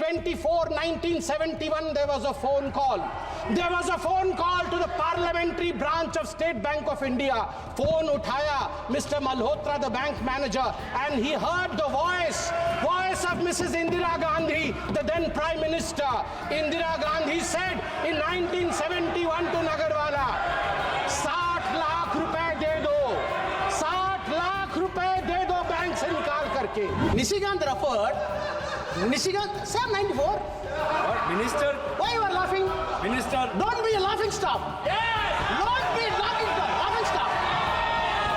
24, 1971, there was a phone call. There was a phone call to the parliamentary branch of State Bank of India. Phone uthaya Mr. Malhotra, the bank manager, and he heard the voice of Mrs. Indira Gandhi, the then Prime Minister. Indira Gandhi said in 1971 to Nagarwala, 60 lakh रुपए दे दो, 60 लाख रुपए दे दो bank से निकाल करके. Nishikant referred. Nishikant, Sam 94. What, Minister? Why you are laughing? Minister. Don't be a laughing stock. Yes! Don't be a laughing stock. Laughing stock.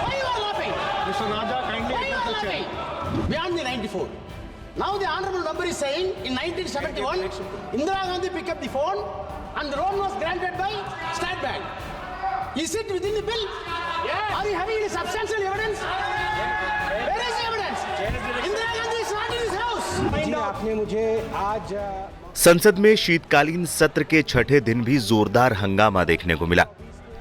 Why you are laughing? Mr. Raja, kindly Why you are address the chair. laughing? Beyond the 94. Now the honorable member is saying in 1971, Indira Gandhi picked up the phone and the loan was granted by State Bank. Is it within the bill? Yes. Are you having any substantial evidence? Where is the evidence? Indira Gandhi is not in his house. जी आपने मुझे आज संसद में शीतकालीन सत्र के छठे दिन भी जोरदार हंगामा देखने को मिला।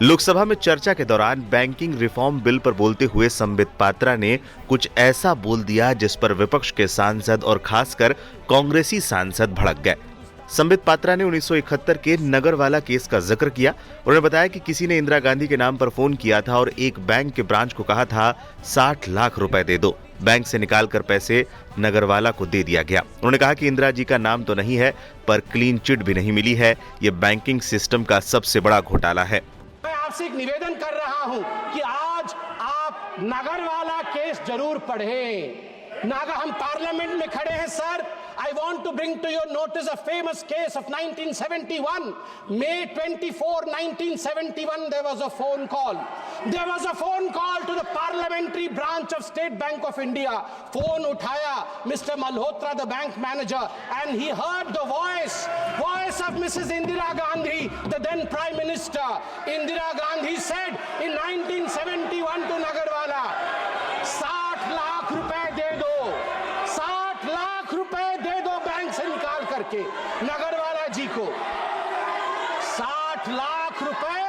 लोकसभा में चर्चा के दौरान बैंकिंग रिफॉर्म बिल पर बोलते हुए संबित पात्रा ने कुछ ऐसा बोल दिया जिस पर विपक्ष के सांसद और खासकर कांग्रेसी सांसद भड़क गए। संबित पात्रा ने 1971 के नगरवाला केस का जिक्र किया। उन्होंने बताया कि किसी ने इंदिरा गांधी के नाम पर फोन किया था और एक बैंक के ब्रांच को कहा था 60 लाख रुपए दे दो। बैंक से निकालकर पैसे नगरवाला को दे दिया गया। उन्होंने कहा कि इंदिरा जी का नाम तो नहीं है, पर क्लीन चिट भी नहीं मिली है। ये बैंकिंग सिस्टम का सबसे बड़ा घोटाला है। मैं आपसे एक निवेदन कर रहा हूं कि आज आप नगरवाला केस जरूर पढ़ें। हम पार्लियामेंट में खड़े हैं sir. I want to bring to your notice a famous case of 1971. May 24, 1971, there was a phone call. There was a phone call to the parliamentary branch of State Bank of India. Phone uthaya Mr. Malhotra, the bank manager, and he heard the voice of Mrs. Indira Gandhi, the then Prime Minister. Indira Gandhi said in 1971 to Nagarwala, 60 lakh रुपए दे दो, 60 लाख रुपए दे दो bank से निकाल करके नगरवाला जी को। 60 लाख रुपए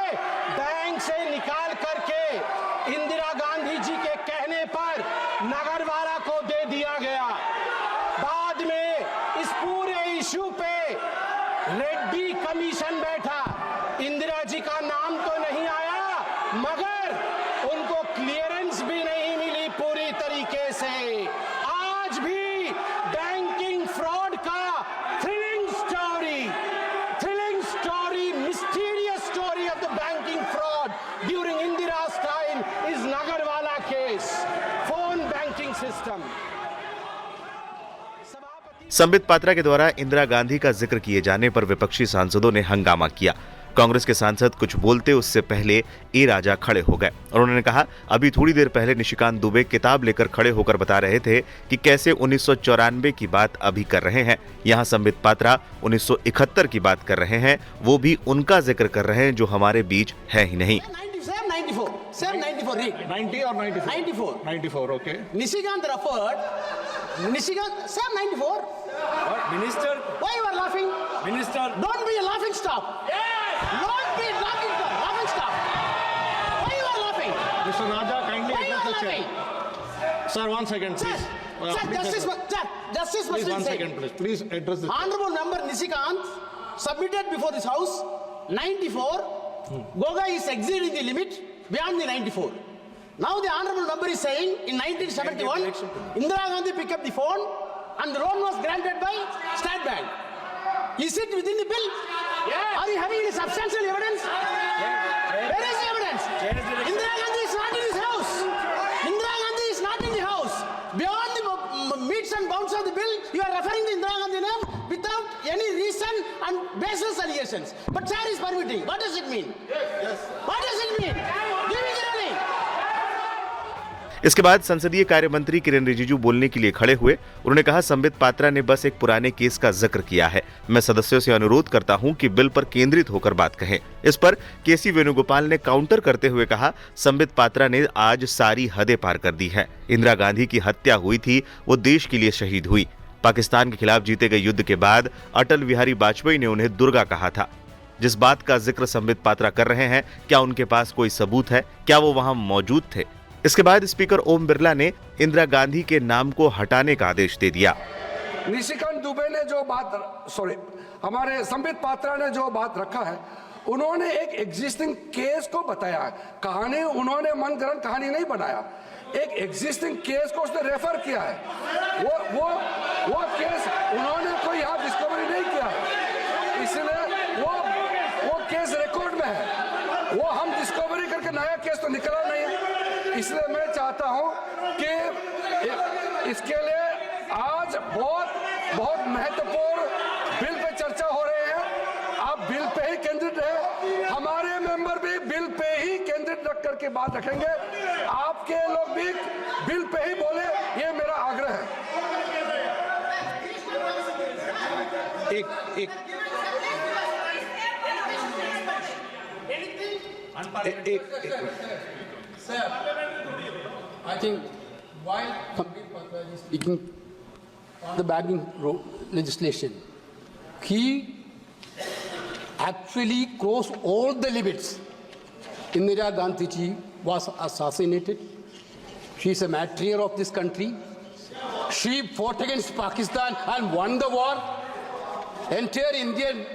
bank से निकाल करके इंदिरा गांधी जी के कहने पर नगरवाला को दे दिया गया। बाद में इस पूरे इशू पे रेड्डी कमीशन बैठा। इंदिरा जी का नाम तो नहीं आया, मगर उनको क्लियरेंस भी नहीं मिली पूरी तरीके से। आज भी बैंकिंग फ्रॉड का thrilling story, mysterious story of the banking fraud during Indira's time is Nagarwala case, phone banking system. Sambit Patra के द्वारा इंदिरा गांधी का जिक्र किए जाने पर विपक्षी सांसदों ने हंगामा किया। कांग्रेस के सांसद कुछ बोलते उससे पहले ए राजा खड़े हो गए और उन्होंने कहा, अभी थोड़ी देर पहले निशिकांत दुबे किताब लेकर खड़े होकर बता रहे थे कि कैसे 1994 की बात अभी कर रहे हैं। यहाँ संबित पात्रा 1971 की बात कर रहे हैं, वो भी उनका जिक्र कर रहे हैं जो हमारे बीच है ही नहीं। 94, read. 90 or 94? 94. 94, okay. Nishikant referred. Sam 94. What, Minister? Why you are laughing? Minister. Don't be a laughing stock. Yes! Don't be a laughing stock. Laughing stock. Why you are laughing? Mr. Raja, kindly Why you address are the chair. laughing? Sir, 1 second, Sir, please. Justice Please, must 1 say. second, please. Please address the chair. Honorable member Nishikant submitted before this house 94. Goga is exceeding the limit beyond the 94. Now the honorable member is saying in 1971, Indira Gandhi picked up the phone and the loan was granted by State Bank. Is it within the bill? Yes. Are you having any substantial evidence? Where is the evidence? Indira Gandhi is not in his house. Indira Gandhi is not in the house. Beyond the meets and bounds of the bill, you are referring to Indira Gandhi name without any reason and baseless allegations. But chair is permitting. What does it mean? Yes. What does it mean? Give me the ruling. इसके बाद संसदीय कार्य मंत्री किरेन रिजिजू बोलने के लिए खड़े हुए। उन्होंने कहा, संबित पात्रा ने बस एक पुराने केस का जिक्र किया है। मैं सदस्यों से अनुरोध करता हूं कि बिल पर केंद्रित होकर बात कहें। इस पर केसी वेणुगोपाल ने काउंटर करते हुए कहा, संबित पात्रा ने आज सारी हदें पार कर दी है। इंदिरा गांधी की हत्या हुई थी, वो देश के लिए शहीद हुई। पाकिस्तान के खिलाफ जीते गए युद्ध के बाद अटल बिहारी वाजपेयी ने उन्हें दुर्गा कहा था। जिस बात का जिक्र संबित पात्रा कर रहे हैं, क्या उनके पास कोई सबूत है? क्या वो वहां मौजूद थे? इसके बाद स्पीकर ओम बिरला ने इंदिरा गांधी के नाम को हटाने का आदेश दे दिया। निशिकांत दुबे ने जो बात हमारे संबित पात्रा ने जो बात रखा है, उन्होंने एक एग्जिस्टिंग केस को बताया। कहानी उन्होंने मनगढ़ंत कहानी नहीं बनाया, एक एग्जिस्टिंग केस को उसने रेफर किया है। वो केस उन्होंने कोई यहाँ डिस्कवरी नहीं किया है, इसलिए वो केस रिकॉर्ड में है। वो हम डिस्कवरी करके नया केस तो निकला नहीं है। इसलिए मैं चाहता हूं कि इसके लिए आज बहुत महत्वपूर्ण बिल पे चर्चा हो रही है। आप बिल पे ही केंद्रित रहे, हमारे मेंबर भी बिल पे ही केंद्रित रख करके बात रखेंगे, आपके लोग भी बिल पे ही बोले, ये मेरा आग्रह है। एक Sir, I think while Sandeep Patra is speaking on the banking legislation, he actually crossed all the limits. Indira Gandhi ji was assassinated. She is a matriarch of this country. She fought against Pakistan and won the war. Entire Indian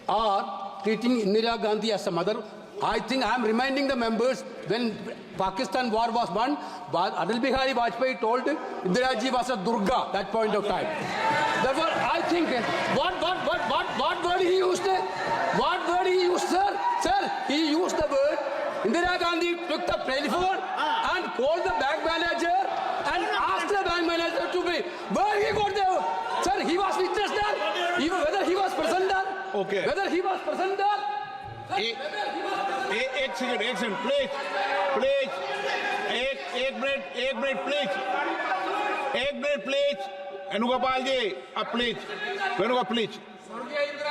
are treating Indira Gandhi as a mother. I think I am reminding the members when Pakistan war was won, Atal Bihari Vajpayee told Indira ji was a Durga at that point of time. Therefore, I think what word he used? What word he used, sir? Sir, he used the word. Indira Gandhi took the telephone and called the bank manager and asked the bank manager to be. Where he got there? Sir, he was witness there. Whether he was present there? Okay. Whether he was present there? एक second please एक minute please Venugopal जी, अब please Venugopal please,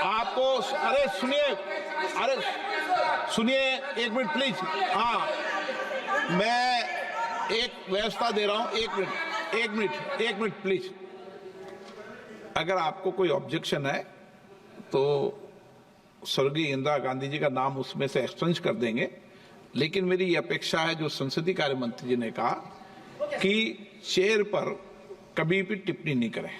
आपको अरे सुनिए एक minute please. हाँ, मैं एक व्यवस्था दे रहा हूं, एक मिनट प्लीज। अगर आपको कोई ऑब्जेक्शन है तो स्वर्गीय इंदिरा गांधी जी का नाम उसमें से एक्सचेंज कर देंगे, लेकिन मेरी ये अपेक्षा है जो संसदीय कार्य मंत्री जी ने कहा कि चेयर पर कभी भी टिप्पणी नहीं करें।